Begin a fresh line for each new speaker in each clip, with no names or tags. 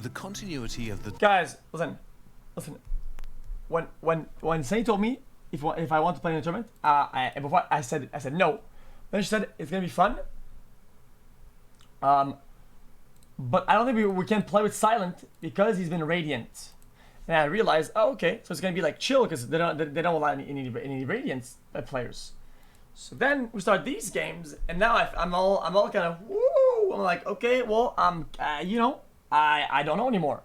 The continuity of the...
Guys, listen. When Sunny told me if I want to play in a tournament, before I said no. Then she said it's gonna be fun. But I don't think we can play with Silent because he's been Radiant. And I realized, oh, okay, so it's gonna be like chill because they don't allow any Radiant players. So then we start these games, and now I'm all kind of woo. I'm like, okay, well, you know, I don't know anymore.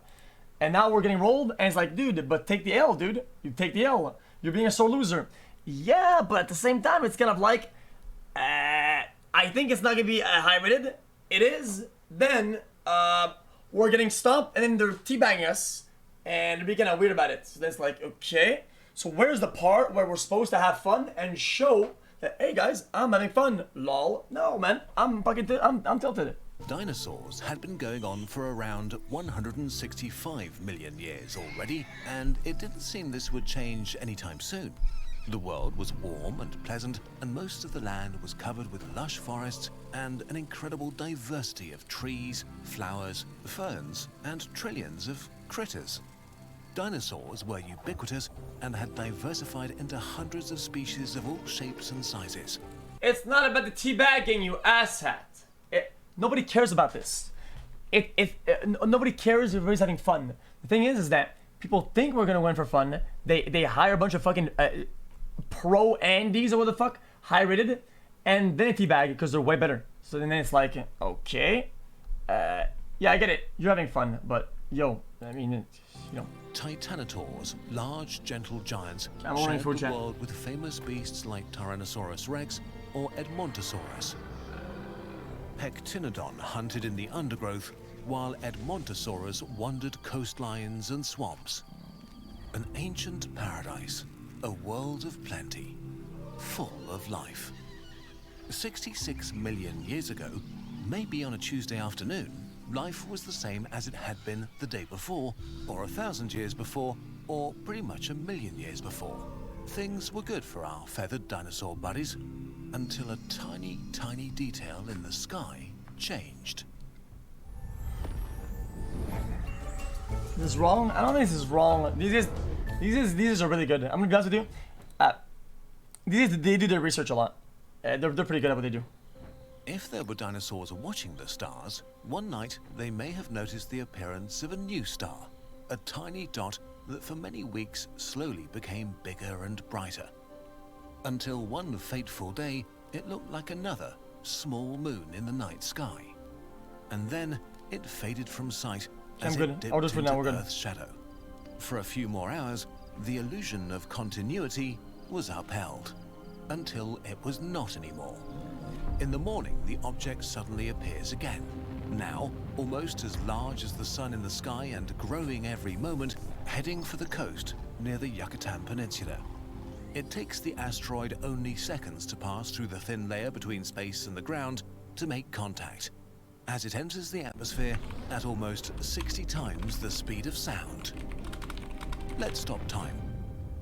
And now we're getting rolled, and it's like, dude, but take the L, dude. You take the L. You're being a sore loser. Yeah, but at the same time, it's kind of like, I think it's not gonna be high rated. It is. Then we're getting stopped, and then they're teabagging us, and they're being kind of weird about it. So that's like, okay. So where's the part where we're supposed to have fun and show that, hey guys, I'm having fun? Lol. No, man, I'm tilted.
Dinosaurs had been going on for around 165 million years already, and it didn't seem this would change anytime soon. The world was warm and pleasant, and most of the land was covered with lush forests and an incredible diversity of trees, flowers, ferns, and trillions of critters. Dinosaurs were ubiquitous and had diversified into hundreds of species of all shapes and sizes.
It's not about the teabagging, you asshat. Nobody cares about this. Nobody cares if everybody's having fun. The thing is that people think we're gonna win for fun. They hire a bunch of fucking pro Andes or what the fuck, high rated, and then they teabag because they're way better. So then it's like, okay, yeah, I get it. You're having fun, but yo, I mean, you know.
Titanosaurs, large, gentle giants,
shared
the world with famous beasts like Tyrannosaurus rex or Edmontosaurus. Pectinodon hunted in the undergrowth, while Edmontosaurus wandered coastlines and swamps. An ancient paradise, a world of plenty, full of life. 66 million years ago, maybe on a Tuesday afternoon, life was the same as it had been the day before, or 1,000 years before, or pretty much 1,000,000 years before. Things were good for our feathered dinosaur buddies, until a tiny, tiny detail in the sky changed.
This is wrong? I don't think this is wrong. These are really good. I'm gonna be honest with you. They do their research a lot. They're pretty good at what they do.
If there were dinosaurs watching the stars, one night they may have noticed the appearance of a new star, a tiny dot that for many weeks slowly became bigger and brighter. Until one fateful day, it looked like another small moon in the night sky. And then it faded from sight as it dipped into Earth's shadow. For a few more hours, the illusion of continuity was upheld, until it was not anymore. In the morning, the object suddenly appears again, now almost as large as the sun in the sky and growing every moment, heading for the coast near the Yucatan Peninsula. It takes the asteroid only seconds to pass through the thin layer between space and the ground to make contact, as it enters the atmosphere at almost 60 times the speed of sound. Let's stop time.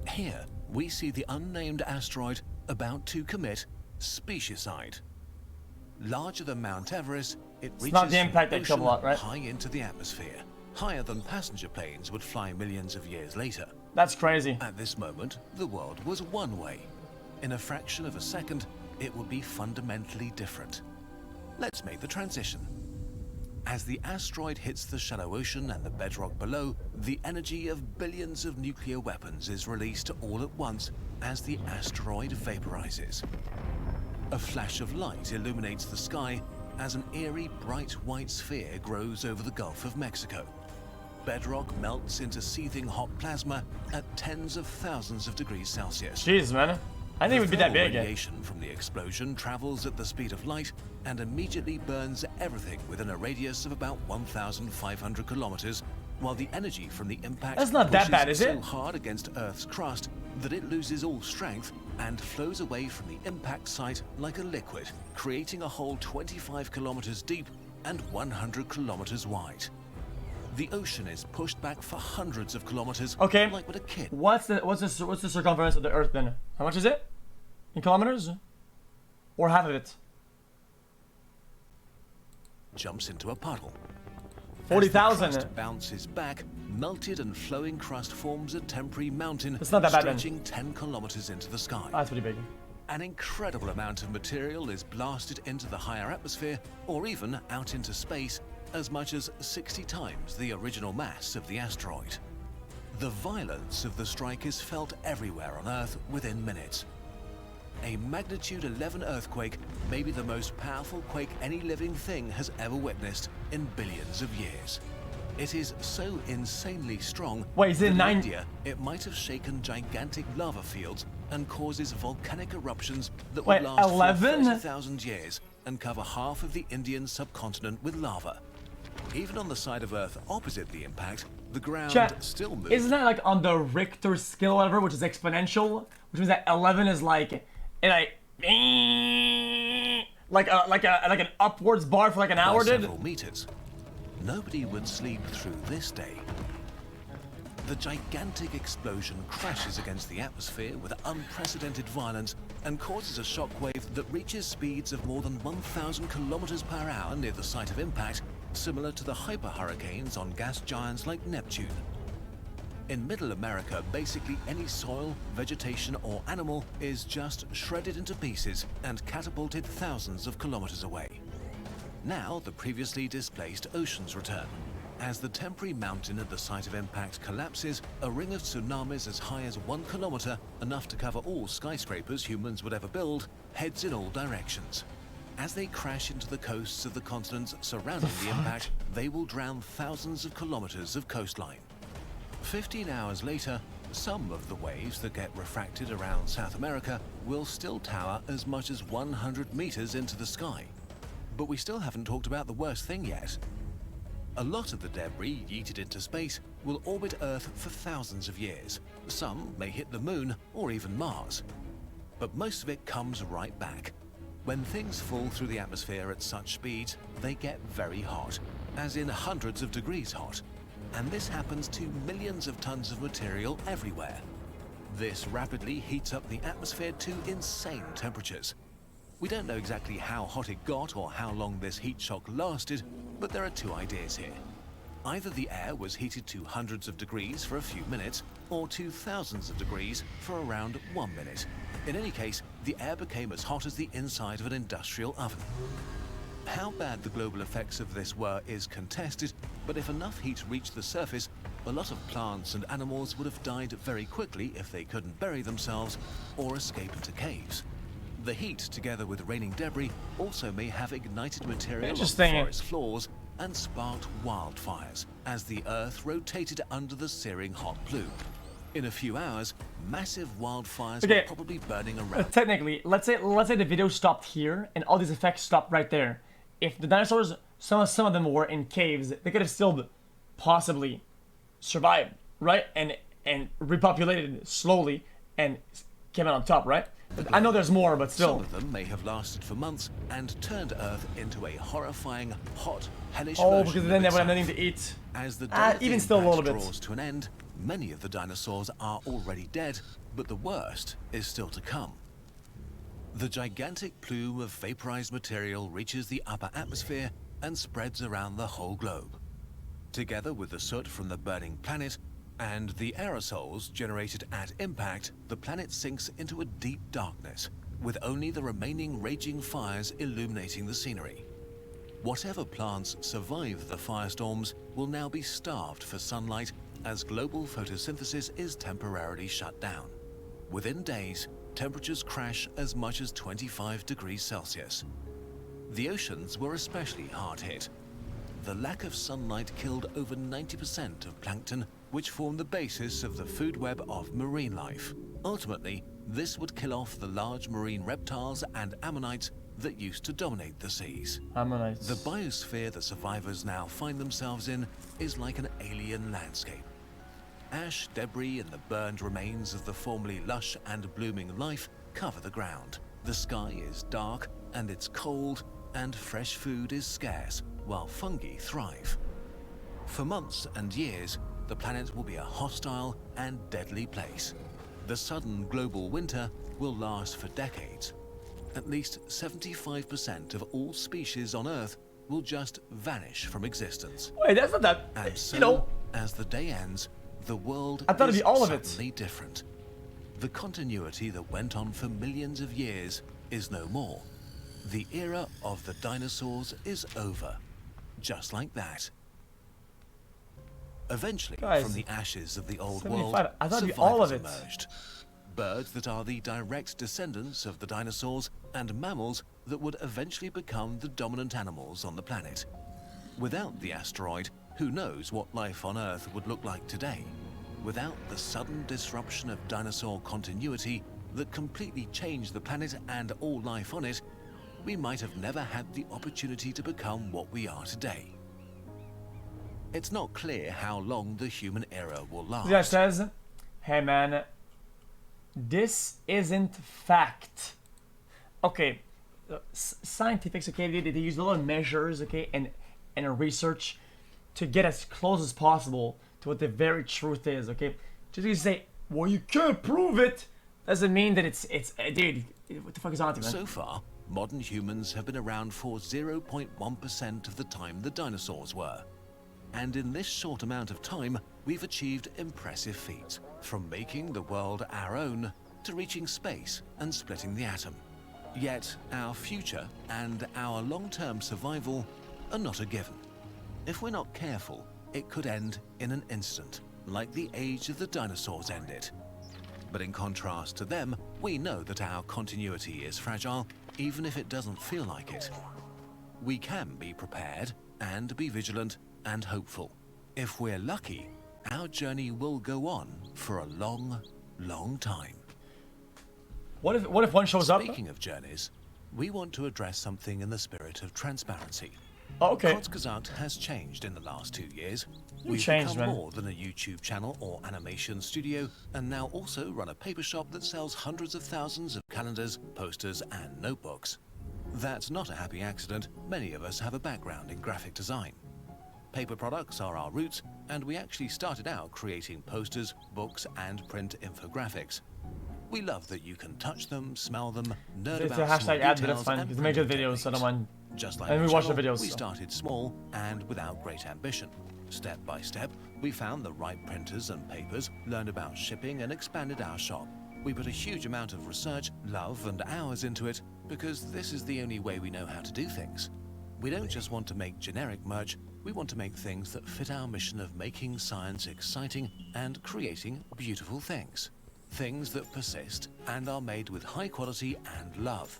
Here, we see the unnamed asteroid about to commit specieside. Larger than Mount Everest, it reaches
not the impact that killed a lot, right?
High into the atmosphere, higher than passenger planes would fly millions of years later.
That's crazy.
At this moment, the world was one way. In a fraction of a second, it would be fundamentally different. Let's make the transition. As the asteroid hits the shallow ocean and the bedrock below, the energy of billions of nuclear weapons is released all at once as the asteroid vaporizes. A flash of light illuminates the sky as an eerie bright white sphere grows over the Gulf of Mexico. Bedrock melts into seething hot plasma at tens of thousands of degrees Celsius.
Jeez, man. I think it would be that big.
Radiation from the explosion travels at the speed of light and immediately burns everything within a radius of about 1,500 kilometers, while the energy from the impact
That's not that bad, is it?
so hard against Earth's crust that it loses all strength and flows away from the impact site like a liquid, creating a hole 25 kilometers deep and 100 kilometers wide. The ocean is pushed back for hundreds of kilometers,
okay,
like with a kid.
What's the circumference of the Earth then? How much is it? In kilometers? Or half of it?
Jumps into a puddle.
40,000.
As the crust bounces back, melted and flowing crust forms a temporary mountain
It's not that bad then.
stretching 10 kilometers into the sky.
Oh, that's pretty big.
An incredible amount of material is blasted into the higher atmosphere or even out into space, as much as 60 times the original mass of the asteroid. The violence of the strike is felt everywhere on Earth within minutes. A magnitude 11 earthquake may be the most powerful quake any living thing has ever witnessed in billions of years. It is so insanely strong
Wait, is it
that in
9?
India it might have shaken gigantic lava fields and causes volcanic eruptions that
Wait,
would last
11?
for 30,000 years and cover half of the Indian subcontinent with lava. Even on the side of Earth opposite the impact, the ground
Chat,
still moves.
isn't that like on the Richter scale or whatever, which is exponential, which means that 11 is like an upwards bar for like an hour,
by
dude.
several meters. Nobody would sleep through this day. The gigantic explosion crashes against the atmosphere with unprecedented violence and causes a shockwave that reaches speeds of more than 1,000 kilometers per hour near the site of impact, similar to the hyperhurricanes on gas giants like Neptune. In Middle America, basically any soil, vegetation, or animal is just shredded into pieces and catapulted thousands of kilometers away. Now, the previously displaced oceans return. As the temporary mountain at the site of impact collapses, a ring of tsunamis as high as 1 kilometer, enough to cover all skyscrapers humans would ever build, heads in all directions. As they crash into the coasts of the continents surrounding the impact, they will drown thousands of kilometers of coastline. 15 hours later, some of the waves that get refracted around South America will still tower as much as 100 meters into the sky. But we still haven't talked about the worst thing yet. A lot of the debris yeeted into space will orbit Earth for thousands of years. Some may hit the Moon or even Mars. But most of it comes right back. When things fall through the atmosphere at such speeds, they get very hot, as in hundreds of degrees hot. And this happens to millions of tons of material everywhere. This rapidly heats up the atmosphere to insane temperatures. We don't know exactly how hot it got or how long this heat shock lasted, but there are two ideas here. Either the air was heated to hundreds of degrees for a few minutes, or to thousands of degrees for around 1 minute. In any case, the air became as hot as the inside of an industrial oven. How bad the global effects of this were is contested, but if enough heat reached the surface, a lot of plants and animals would have died very quickly if they couldn't bury themselves or escape into caves. The heat, together with raining debris, also may have ignited material on forest floors and sparked wildfires as the Earth rotated under the searing hot plume. In a few hours, massive wildfires were probably burning around.
Technically, let's say the video stopped here and all these effects stopped right there. If the dinosaurs, some of them were in caves, they could have still possibly survived, right? And repopulated slowly and came out on top, right? I know there's more, but still.
Some of them may have lasted for months and turned Earth into a horrifying, hot, hellish version
because then they would have nothing to eat.
As the day
even still a little bit
draws to an end, many of the dinosaurs are already dead, but the worst is still to come. The gigantic plume of vaporized material reaches the upper atmosphere and spreads around the whole globe. Together with the soot from the burning planet and the aerosols generated at impact, the planet sinks into a deep darkness, with only the remaining raging fires illuminating the scenery. Whatever plants survive the firestorms will now be starved for sunlight as global photosynthesis is temporarily shut down. Within days, temperatures crash as much as 25 degrees Celsius. The oceans were especially hard hit. The lack of sunlight killed over 90% of plankton, which form the basis of the food web of marine life. Ultimately, this would kill off the large marine reptiles and ammonites that used to dominate the seas.
Ammonites.
The biosphere the survivors now find themselves in is like an alien landscape. Ash, debris, and the burned remains of the formerly lush and blooming life cover the ground. The sky is dark and it's cold, and fresh food is scarce, while fungi thrive. For months and years, the planet will be a hostile and deadly place. The sudden global winter will last for decades. At least 75% of all species on Earth will just vanish from existence.
Wait, that's not that.
And so,
You know,
as the day ends, the world
I thought it'd
is
be all of it.
suddenly different. The continuity that went on for millions of years is no more. The era of the dinosaurs is over. Just like that. Eventually,
Guys,
from the ashes of the old
75.
world,
I thought it'd be all of
survivors
it.
emerged. Birds that are the direct descendants of the dinosaurs, and mammals that would eventually become the dominant animals on the planet. Without the asteroid, who knows what life on Earth would look like today? Without the sudden disruption of dinosaur continuity that completely changed the planet and all life on it, we might have never had the opportunity to become what we are today. It's not clear how long the human era will last.
this guy says, hey man, this isn't fact. Okay, scientifics, okay, they use a lot of measures, okay, and a research to get as close as possible to what the very truth is, okay? Just because you say, well, you can't prove it, doesn't mean that it's dude, what the fuck is on to, man?
So far, modern humans have been around for 0.1% of the time the dinosaurs were. And in this short amount of time, we've achieved impressive feats, from making the world our own to reaching space and splitting the atom. Yet our future and our long-term survival are not a given. If we're not careful, it could end in an instant, like the age of the dinosaurs ended. But in contrast to them, we know that our continuity is fragile, even if it doesn't feel like it. We can be prepared and be vigilant and hopeful. If we're lucky, our journey will go on for a long, long time.
What if one shows up?
Speaking of journeys, we want to address something in the spirit of transparency.
Oh, okay.
xQc has changed in the last 2 years.
You
We've
changed,
become
man.
more than a YouTube channel or animation studio, and now also run a paper shop that sells hundreds of thousands of calendars, posters, and notebooks. That's not a happy accident. Many of us have a background in graphic design. Paper products are our roots, and we actually started out creating posters, books, and print infographics. We love that you can touch them, smell them, nerd
It's
about
a
small
hashtag ad, but that's
details
fine.
and
Because they make good
printing
videos, so I don't
techniques.
mind.
Just like
And
the
we watch the
channel,
videos,
we
so.
started small and without great ambition. Step by step, we found the right printers and papers, learned about shipping, and expanded our shop. We put a huge amount of research, love, and hours into it because this is the only way we know how to do things. We don't just want to make generic merch, we want to make things that fit our mission of making science exciting and creating beautiful things. Things that persist and are made with high quality and love.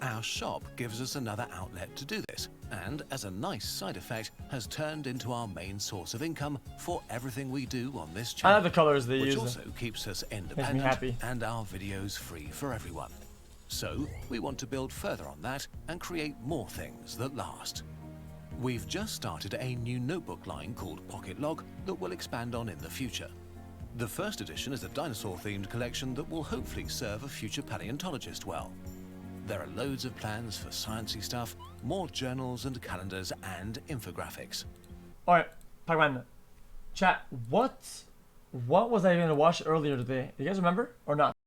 Our shop gives us another outlet to do this, and as a nice side effect, has turned into our main source of income for everything we do on this
I
channel.
love the colors they
Which
use.
also keeps us independent
happy.
and our videos free for everyone. So, we want to build further on that and create more things that last. We've just started a new notebook line called Pocket Log that we'll expand on in the future. The first edition is a dinosaur-themed collection that will hopefully serve a future paleontologist well. There are loads of plans for sciencey stuff, more journals and calendars and infographics.
Alright, Pac-Man. Chat, what was I gonna watch earlier today? Do you guys remember? Or not?